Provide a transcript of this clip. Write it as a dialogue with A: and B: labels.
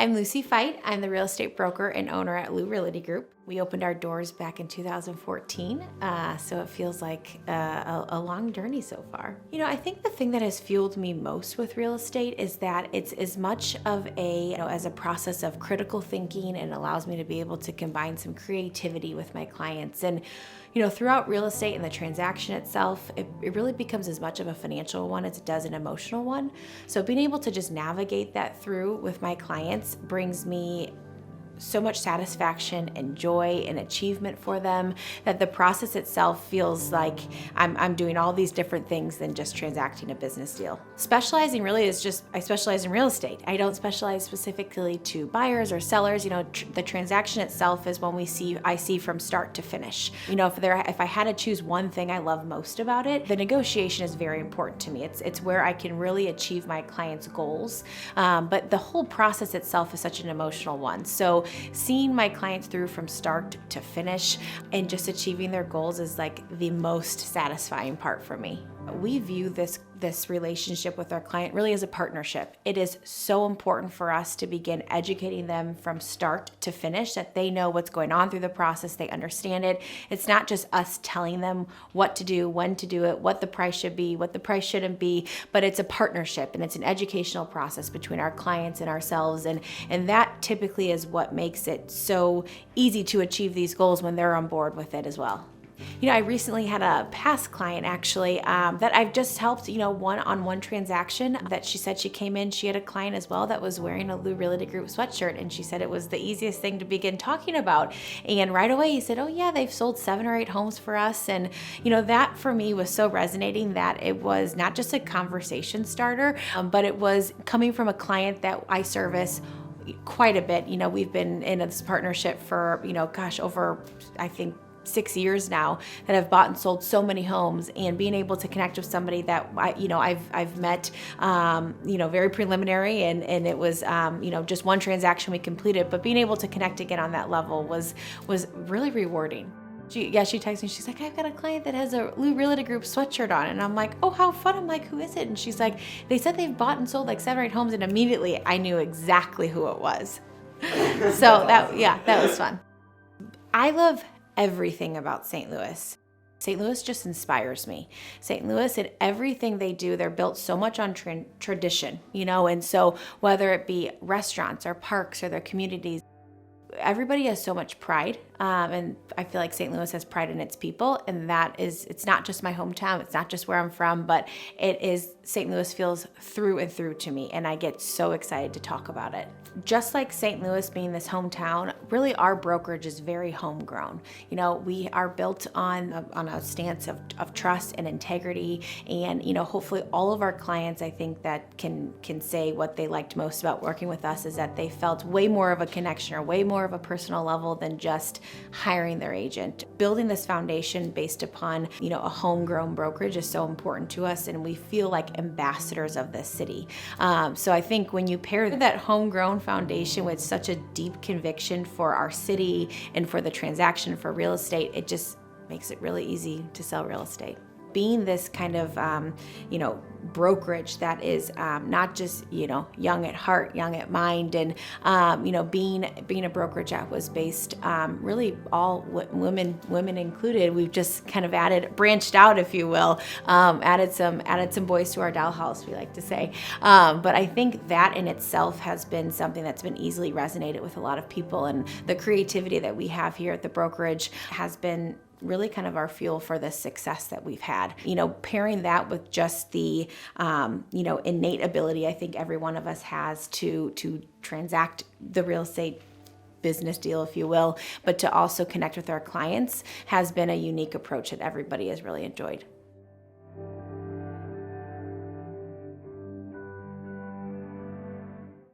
A: I'm Lucy Feicht. I'm the real estate broker and owner at Lou Realty Group. We opened our doors back in 2014, so it feels like a long journey so far. I think the thing that has fueled me most with real estate is that it's as much of as a process of critical thinking, and allows me to be able to combine some creativity with my clients. And throughout real estate and the transaction itself, it really becomes as much of a financial one as it does an emotional one. So being able to just navigate that through with my clients brings me so much satisfaction and joy and achievement for them, that the process itself feels like I'm doing all these different things than just transacting a business deal. Specializing really is just, I specialize in real estate. I don't specialize specifically to buyers or sellers. The transaction itself is when I see from start to finish. If I had to choose one thing I love most about it, the negotiation is very important to me. It's where I can really achieve my clients' goals. But the whole process itself is such an emotional one. So seeing my clients through from start to finish and just achieving their goals is like the most satisfying part for me. We view this relationship with our client really as a partnership. It is so important for us to begin educating them from start to finish, that they know what's going on through the process, they understand it. It's not just us telling them what to do, when to do it, what the price should be, what the price shouldn't be, but it's a partnership and it's an educational process between our clients and ourselves. And that typically is what makes it so easy to achieve these goals when they're on board with it as well. I recently had a past client actually that I've just helped, one-on-one transaction, that she said she came in, she had a client as well that was wearing a Lou Realty Group sweatshirt, and she said it was the easiest thing to begin talking about. And right away he said, oh yeah, they've sold 7 or 8 homes for us. And that for me was so resonating, that it was not just a conversation starter, but it was coming from a client that I service quite a bit. We've been in this partnership for, over, I think, 6 years now, that have bought and sold so many homes. And being able to connect with somebody that I've met, very preliminary, and it was just one transaction we completed, but being able to connect again on that level was really rewarding. She texted me, she's like, I've got a client that has a Lou Realty Group sweatshirt on. And I'm like, oh, how fun. I'm like, who is it? And she's like, they said they've bought and sold like 7 or 8 homes. And immediately I knew exactly who it was. So that was fun. I love everything about St. Louis. St. Louis just inspires me. St. Louis and everything they do, they're built so much on tradition, and so whether it be restaurants or parks or their communities, everybody has so much pride, and I feel like St. Louis has pride in its people, and it's not just my hometown, it's not just where I'm from, but St. Louis feels through and through to me, and I get so excited to talk about it. Just like St. Louis being this hometown, really our brokerage is very homegrown. We are built on a stance of trust and integrity, and hopefully all of our clients, I think, that can say what they liked most about working with us is that they felt way more of a connection or way more of a personal level than just hiring their agent. Building this foundation based upon a homegrown brokerage is so important to us, and we feel like ambassadors of this city. So I think when you pair that homegrown foundation with such a deep conviction for our city and for the transaction for real estate, it just makes it really easy to sell real estate. Being this kind of, brokerage that is not just, young at heart, young at mind, and, being a brokerage that was based really all women included. We've just kind of branched out, if you will, added some boys to our dollhouse, we like to say. But I think that in itself has been something that's been easily resonated with a lot of people, and the creativity that we have here at the brokerage has been really kind of our fuel for the success that we've had. Pairing that with just the, innate ability I think every one of us has to transact the real estate business deal, if you will, but to also connect with our clients, has been a unique approach that everybody has really enjoyed.